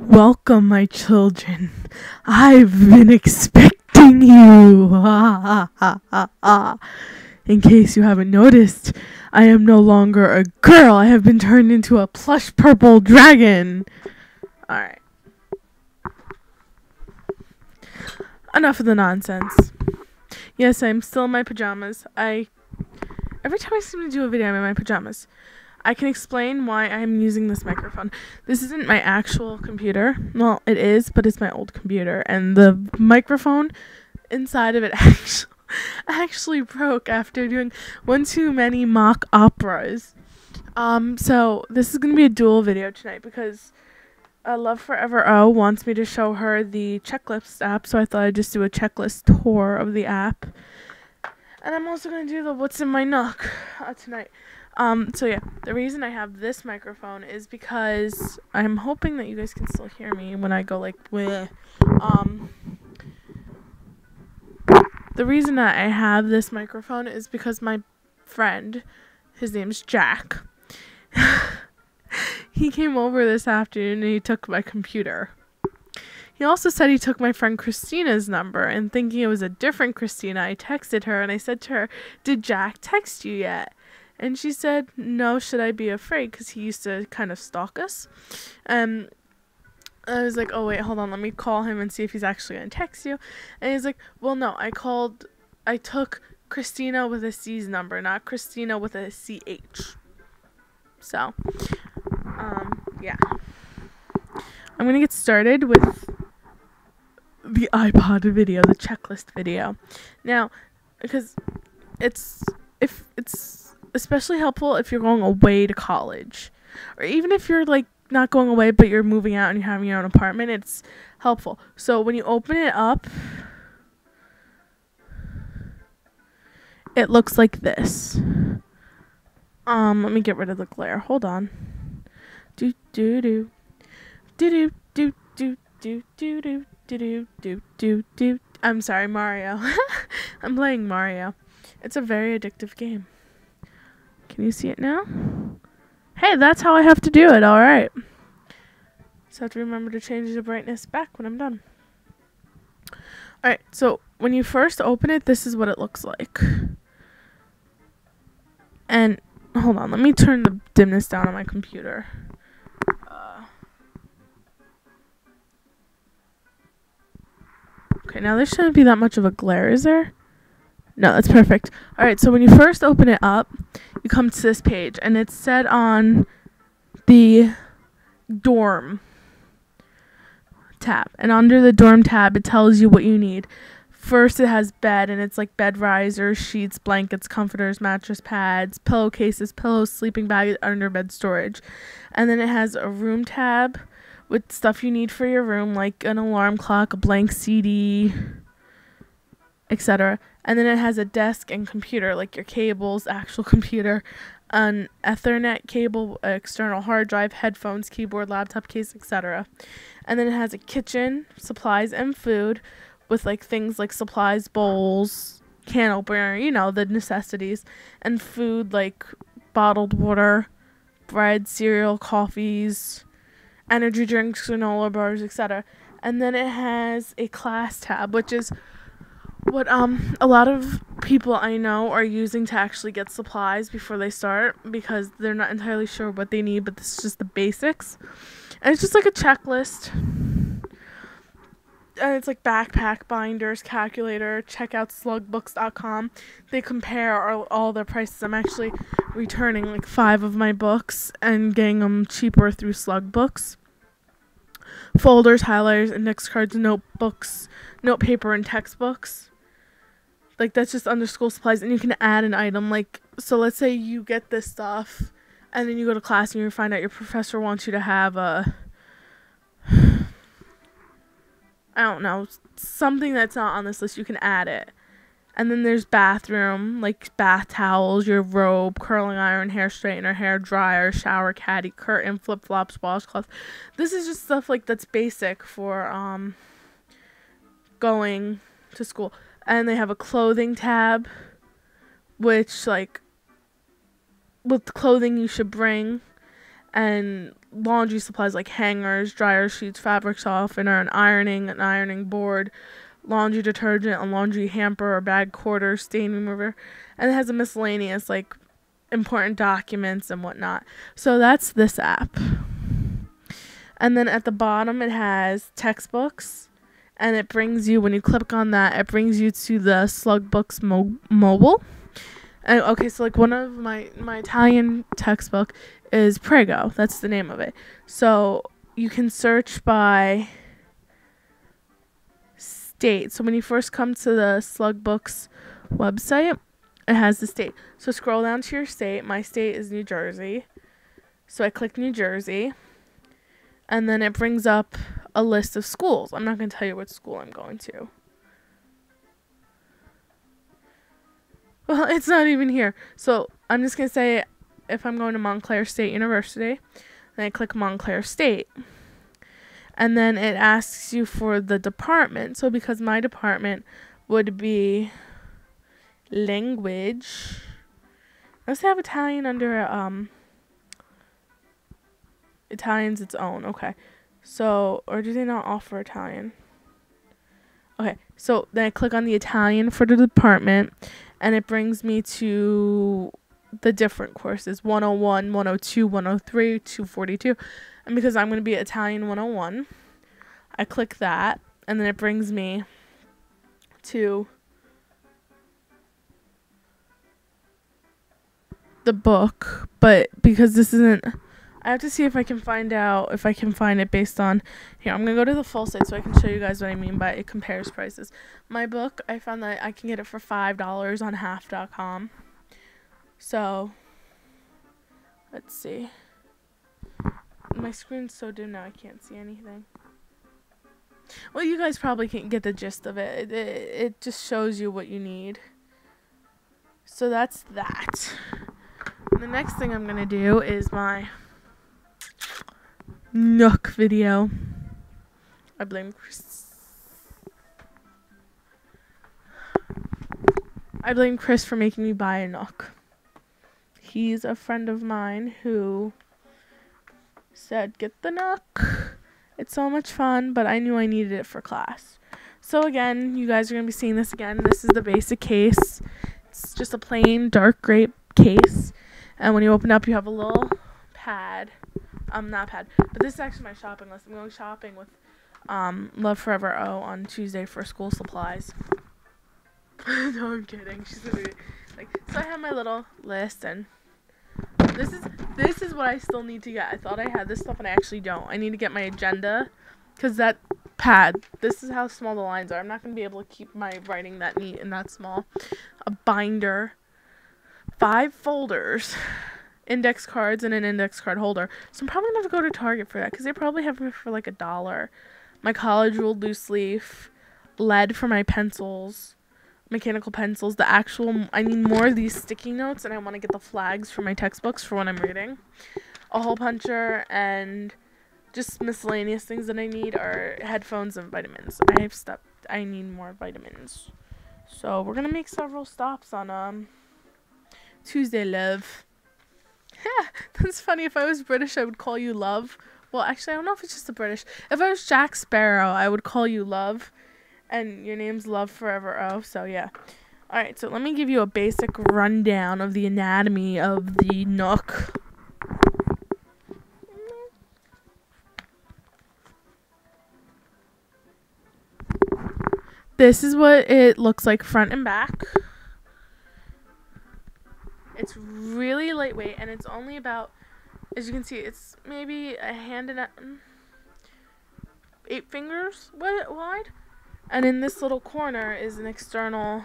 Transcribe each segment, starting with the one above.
Welcome, my children. I've been expecting you. Ha, ha, ha, ha, ha. In case you haven't noticed, I am no longer a girl. I have been turned into a plush purple dragon. Alright. Enough of the nonsense. Yes, I'm still in my pajamas. Every time I seem to do a video, I'm in my pajamas. I can explain why I'm using this microphone. This isn't my actual computer. Well, it is, but it's my old computer. And the microphone inside of it actually broke after doing one too many mock operas. So this is going to be a dual video tonight because Love Forever O wants me to show her the checklist app. So I thought I'd just do a checklist tour of the app. And I'm also going to do the What's in My Nook tonight. So yeah, the reason I have this microphone is because I'm hoping that you guys can still hear me when I go like, bleh. The reason that I have this microphone is because my friend, his name's Jack, he came over this afternoon and he took my computer. He also said he took my friend Christina's number, and thinking it was a different Christina, I texted her and I said to her, "Did Jack text you yet?" And she said, "No, should I be afraid?" Because he used to kind of stalk us. I was like, "Oh, wait, hold on. Let me call him and see if he's actually going to text you." And he's like, "Well, no, I took Christina with a C's number, not Christina with a CH. So, yeah. I'm going to get started with the iPod video, the checklist video. Now, because it's especially helpful if you're going away to college, or even if you're like not going away but you're moving out and you're having your own apartment. It's helpful. So when you open it up, it looks like this. Let me get rid of the glare. Hold on. Do do do do do do do do do do do do do. I'm sorry, Mario. I'm playing Mario. It's a very addictive game. Can you see it now? Hey, that's how I have to do it. All right. So I have to remember to change the brightness back when I'm done. All right. So when you first open it, this is what it looks like. And hold on. Let me turn the dimness down on my computer. Okay. Now there shouldn't be that much of a glare, is there? No, that's perfect. All right, so when you first open it up, you come to this page, and it's set on the dorm tab. And under the dorm tab, it tells you what you need. First, it has bed, and it's like bed risers, sheets, blankets, comforters, mattress pads, pillowcases, pillows, sleeping bag, underbed storage. And then it has a room tab with stuff you need for your room, like an alarm clock, a blank CD, etc. And then it has a desk and computer, like your cables, actual computer, an Ethernet cable, external hard drive, headphones, keyboard, laptop case, etc. And then it has a kitchen, supplies, and food with like things like supplies, bowls, can opener, the necessities, and food like bottled water, bread, cereal, coffees, energy drinks, granola bars, etc. And then it has a class tab, which is what a lot of people I know are using to actually get supplies before they start, because they're not entirely sure what they need, but this is just the basics. And it's just like a checklist. And it's like backpack, binders, calculator, check out slugbooks.com. They compare all their prices. I'm actually returning like 5 of my books and getting them cheaper through Slugbooks. Folders, highlighters, index cards, notebooks, note paper, and textbooks. Like, that's just under school supplies, and you can add an item. Like, so let's say you get this stuff, and then you go to class and you find out your professor wants you to have something that's not on this list. You can add it. And then there's bathroom, like bath towels, your robe, curling iron, hair straightener, hair dryer, shower caddy, curtain, flip-flops, washcloth. This is just stuff like that's basic for going to school. And they have a clothing tab, which like with clothing you should bring, and laundry supplies like hangers, dryer sheets, fabric softener, an ironing board, laundry detergent, a laundry hamper or bag quarter, stain remover, and it has a miscellaneous like important documents and whatnot. So that's this app. And then at the bottom it has textbooks, and it brings you, when you click on that, it brings you to the Slugbooks mobile. And okay, so like one of my Italian textbook is Prego. That's the name of it. So you can search by state. So when you first come to the Slugbooks website, it has the state. So scroll down to your state. My state is New Jersey. So I click New Jersey. And then it brings up a list of schools. I'm not going to tell you what school I'm going to. Well, it's not even here. So I'm just going to say if I'm going to Montclair State University, then I click Montclair State. And then it asks you for the department. So because my department would be language. Let's have Italian under Italian's its own. Okay. So, or do they not offer Italian? Okay. So then I click on the Italian for the department, and it brings me to the different courses: 101, 102, 103, 242. And because I'm going to be Italian 101, I click that, and then it brings me to the book. But because this isn't, I have to see if I can find out if I can find it based on here. I'm gonna go to the full site so I can show you guys what I mean by it compares prices. My book, I found that I can get it for $5 on half.com. So let's see. My screen's so dim now I can't see anything. Well, you guys probably can't get the gist of it. It just shows you what you need. So that's that. The next thing I'm gonna do is my Nook video. I blame Chris. I blame Chris for making me buy a Nook. He's a friend of mine who said, get the Nook. It's so much fun, but I knew I needed it for class. So again, you guys are going to be seeing this again. This is the basic case. It's just a plain dark gray case. And when you open up, you have a little pad. Not pad, but this is actually my shopping list. I'm going shopping with Love Forever O on Tuesday for school supplies. No, I'm kidding. She's gonna be like, so I have my little list, and this is what I still need to get. I thought I had this stuff, and I actually don't. I need to get my agenda, because that pad, this is how small the lines are. I'm not going to be able to keep my writing that neat and that small. A binder, 5 folders, index cards, and an index card holder. So I'm probably going to go to Target for that, because they probably have it for like $1. My college ruled loose leaf, lead for my pencils, mechanical pencils, the actual, I need more of these sticky notes, and I want to get the flags for my textbooks for when I'm reading. A hole puncher, and just miscellaneous things that I need are headphones and vitamins. I need more vitamins. So we're going to make several stops on Tuesday, love. That's funny. If I was British, I would call you love. Well, actually, I don't know if it's just the British. If I was Jack Sparrow, I would call you love. And your name's Love Forever O, so yeah. Alright, so let me give you a basic rundown of the anatomy of the Nook. This is what it looks like front and back. It's really lightweight, and it's only about, as you can see, it's maybe a hand and 8 fingers wide. And in this little corner is an external,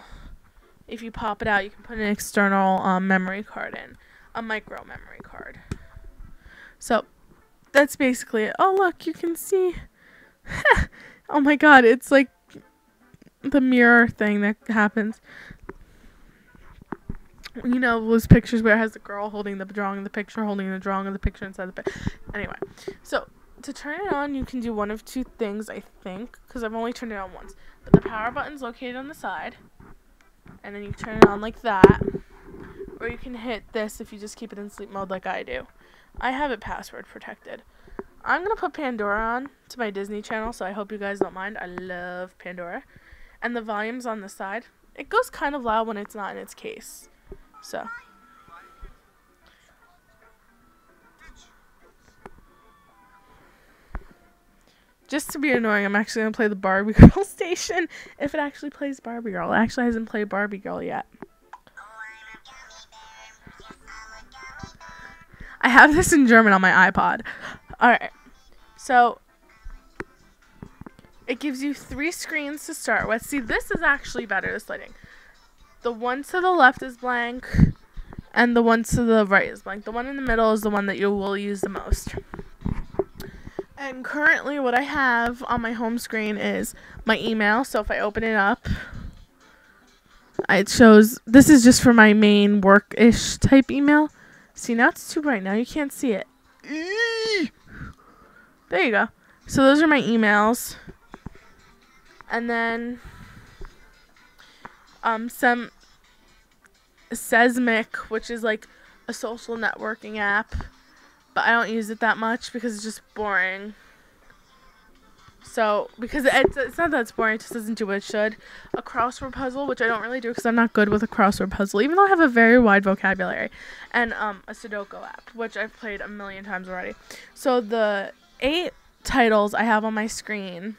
if you pop it out, you can put an external memory card in, a micro memory card. So that's basically it. Oh, look, you can see. Oh my god, it's like the mirror thing that happens. You know, those pictures where it has the girl holding the drawing of the picture, holding the drawing of the picture inside the picture. Anyway, so to turn it on, you can do one of 2 things, I think, because I've only turned it on once. But the power button's located on the side, and then you turn it on like that, or you can hit this if you just keep it in sleep mode like I do. I have it password protected. I'm going to put Pandora on to my Disney channel, so I hope you guys don't mind. I love Pandora. And the volume's on the side. It goes kind of loud when it's not in its case. So. Just to be annoying, I'm actually going to play the Barbie Girl station if it actually plays Barbie Girl. It actually hasn't played Barbie Girl yet. I have this in German on my iPod. Alright. So, it gives you 3 screens to start with. See, this is actually better, this lighting. The one to the left is blank, and the one to the right is blank. The one in the middle is the one that you will use the most. And currently what I have on my home screen is my email. So if I open it up, it shows, this is just for my main work-ish type email. See, now it's too bright. Now you can't see it. There you go. So those are my emails. And then some Seismic, which is like a social networking app. But I don't use it that much because it's just boring. So, because it's not that it's boring, it just doesn't do what it should. A crossword puzzle, which I don't really do because I'm not good with a crossword puzzle, even though I have a very wide vocabulary. And a Sudoku app, which I've played a million times already. So, the 8 titles I have on my screen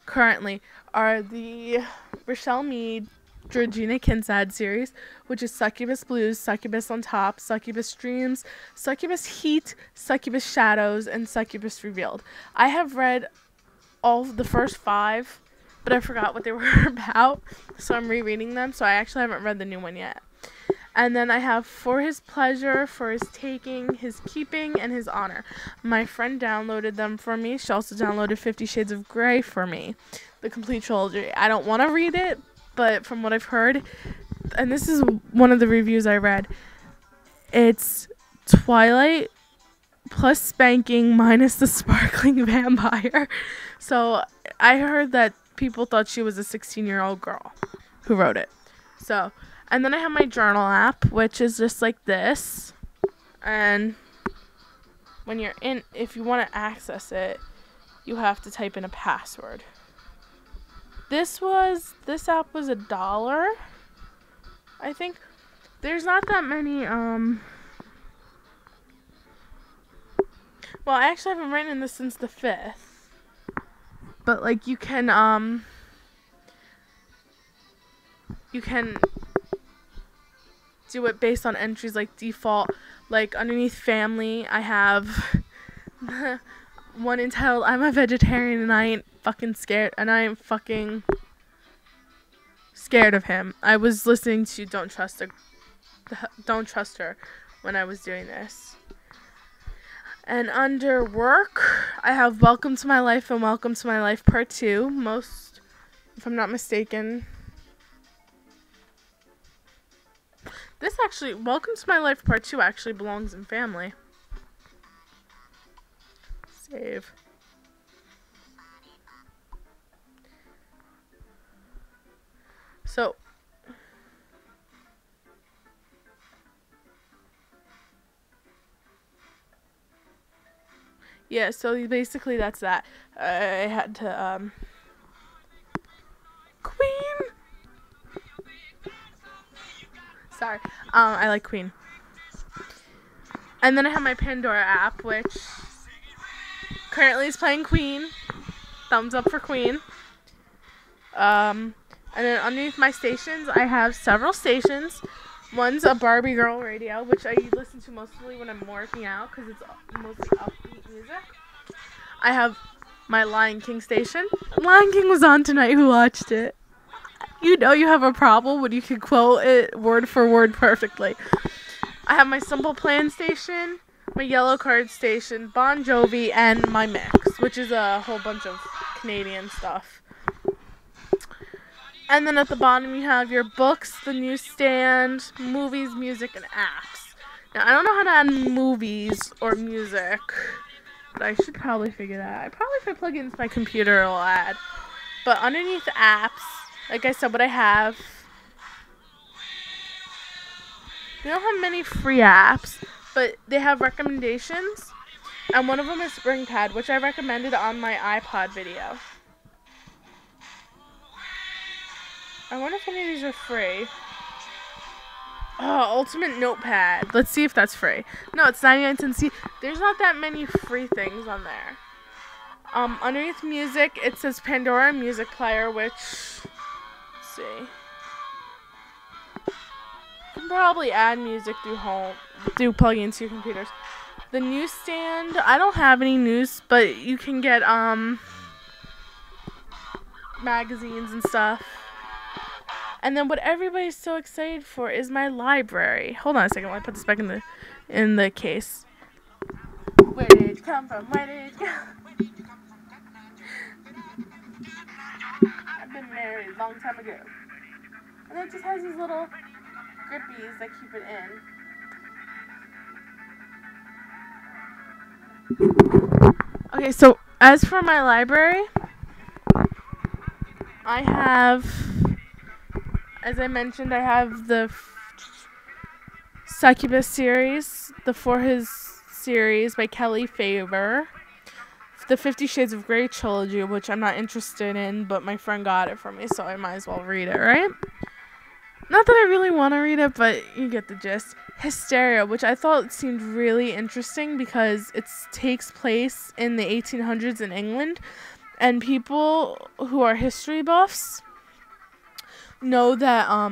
currently are the Rochelle Mead Georgina Kinsad series, which is Succubus Blues, Succubus on Top, Succubus Dreams, Succubus Heat, Succubus Shadows, and Succubus Revealed. I have read all the first 5, but I forgot what they were about, so I'm rereading them, so I actually haven't read the new one yet. And then I have For His Pleasure, For His Taking, His Keeping, and His Honor. My friend downloaded them for me. She also downloaded 50 Shades of Grey for me, the complete trilogy. I don't want to read it, but from what I've heard, and this is one of the reviews I read, it's Twilight plus spanking minus the sparkling vampire. So I heard that people thought she was a 16-year-old girl who wrote it. So, and then I have my journal app, which is just like this. And when you're in, if you want to access it, you have to type in a password. This app was $1, I think. There's not that many, well, I actually haven't written this since the 5th. But, like, you can do it based on entries, like, default. Like, underneath family, I have one entitled, I'm a vegetarian and I ain't fucking scared, and I am fucking scared of him. I was listening to Don't Trust Her when I was doing this. And under work, I have Welcome to My Life and Welcome to My Life Part 2. Most, if I'm not mistaken. This actually, Welcome to My Life Part 2 actually belongs in family. Save. So, yeah, so basically that's that. I had to, Queen! Sorry. I like Queen. And then I have my Pandora app, which currently is playing Queen. Thumbs up for Queen. And then underneath my stations, I have several stations. One's a Barbie Girl radio, which I listen to mostly when I'm working out because it's mostly upbeat music. I have my Lion King station. Lion King was on tonight. Who watched it? You know you have a problem when you can quote it word for word perfectly. I have my Simple Plan station, my Yellow Card station, Bon Jovi, and my Mix, which is a whole bunch of Canadian stuff. And then at the bottom you have your books, the newsstand, movies, music, and apps. Now, I don't know how to add movies or music, but I should probably figure that out. If I plug it into my computer, it'll add. But underneath apps, like I said, what I have, they don't have many free apps, but they have recommendations. And one of them is Spring Pad, which I recommended on my iPod video. I wonder if any of these are free. Oh, Ultimate Notepad. Let's see if that's free. No, it's 99 cents. See, there's not that many free things on there. Underneath music, it says Pandora Music Player, which, let's see. You can probably add music through plug-ins to your computers. The newsstand, I don't have any news, but you can get, magazines and stuff. And then what everybody's so excited for is my library. Hold on a second while I put this back in the case. Where did it come from? Where did it come? I've been married a long time ago. And it just has these little grippies that keep it in. Okay, so as for my library, I have, as I mentioned, I have the Succubus series, the For His series by Kelly Faber, the 50 Shades of Grey trilogy, which I'm not interested in, but my friend got it for me, so I might as well read it, right? Not that I really want to read it, but you get the gist. Hysteria, which I thought seemed really interesting because it takes place in the 1800s in England, and people who are history buffs know that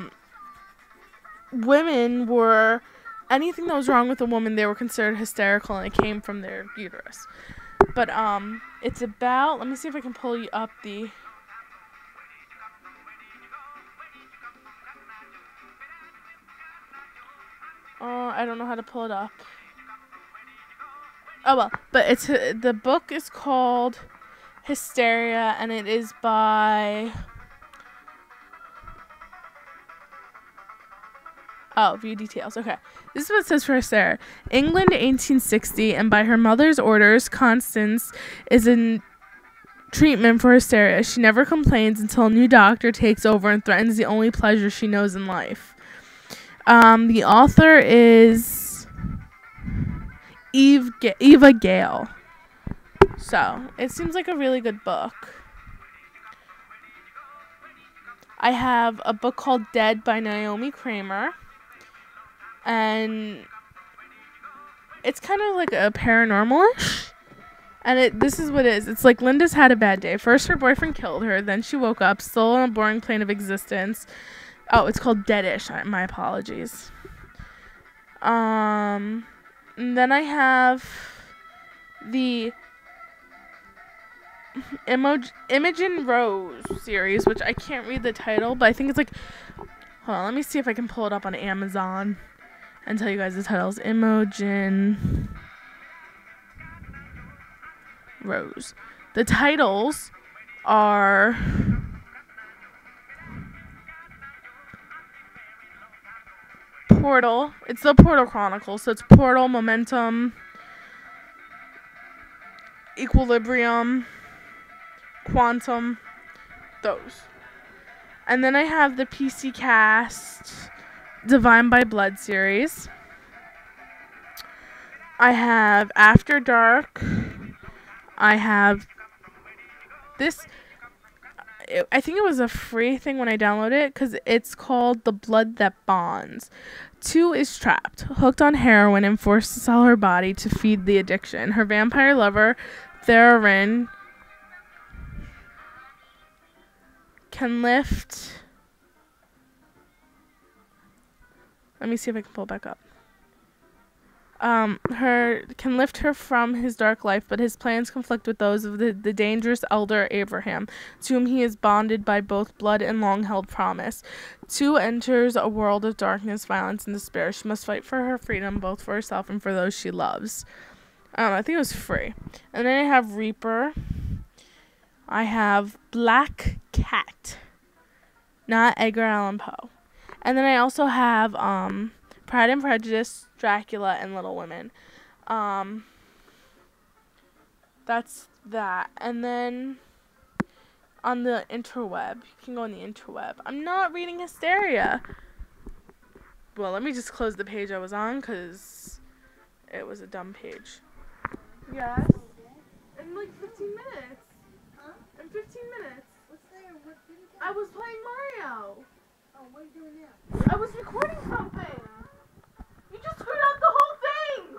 women were, anything that was wrong with a woman, they were considered hysterical, and it came from their uterus. But it's about, let me see if I can pull you up the, I don't know how to pull it up. Oh well, but it's, the book is called Hysteria, and it is by, view details. Okay. This is what it says for Hysteria. England, 1860, and by her mother's orders, Constance is in treatment for hysteria. She never complains until a new doctor takes over and threatens the only pleasure she knows in life. The author is Eva Gale. So, it seems like a really good book. I have a book called Dead by Naomi Kramer. And it's kind of like a paranormal-ish. And this is what it is. It's like Linda's had a bad day. First, her boyfriend killed her. Then she woke up, still on a boring plane of existence. Oh, it's called Deadish. My apologies. And then I have the Imogen Rose series, which I can't read the title, but I think it's like, hold on, let me see if I can pull it up on Amazon and tell you guys the titles. Imogen Rose. The titles are Portal. It's the Portal Chronicles, so it's Portal, Momentum, Equilibrium, Quantum, those. And then I have the PC Cast Divine by Blood series. I have After Dark. I have this. I think it was a free thing when I downloaded it because it's called The Blood That Bonds. 2 is trapped, hooked on heroin, and forced to sell her body to feed the addiction. Her vampire lover, Theron, can lift. Let me see if I can pull it back up. Can lift her from his dark life, but his plans conflict with those of the dangerous elder Abraham, to whom he is bonded by both blood and long-held promise. 2 enters a world of darkness, violence, and despair. She must fight for her freedom, both for herself and for those she loves. I think it was free. And then I have Reaper. I have Black Cat, not Edgar Allan Poe. And then I also have Pride and Prejudice, Dracula, and Little Women. That's that. And then on the interweb, you can go on the interweb. I'm not reading Hysteria. Well, let me just close the page I was on because it was a dumb page. Yes. In like 15 minutes. Huh? In 15 minutes. What's there? What did you I was playing Mario. Oh, what are you doing now? I was recording something. You just screwed up the whole thing.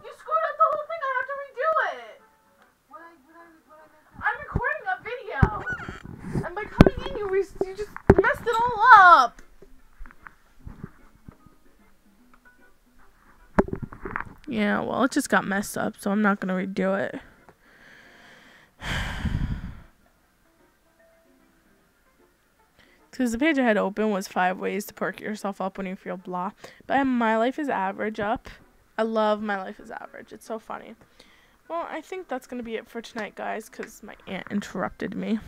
You screwed up the whole thing. I have to redo it. What I messed up? I'm recording a video. And by coming in, you just messed it all up. Yeah, well, it just got messed up, so I'm not going to redo it. Because the page I had open was 5 ways to perk yourself up when you feel blah. But I have My Life is Average up. I love My Life is Average. It's so funny. Well, I think that's going to be it for tonight, guys, because my aunt interrupted me.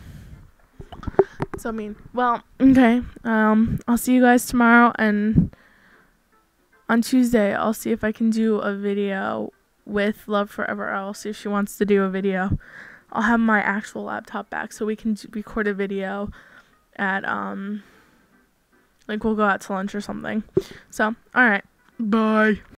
So mean. Well, okay. I'll see you guys tomorrow, and on Tuesday, I'll see if I can do a video with Love Forever. I'll see if she wants to do a video. I'll have my actual laptop back so we can record a video at, like, we'll go out to lunch or something. So, alright. Bye.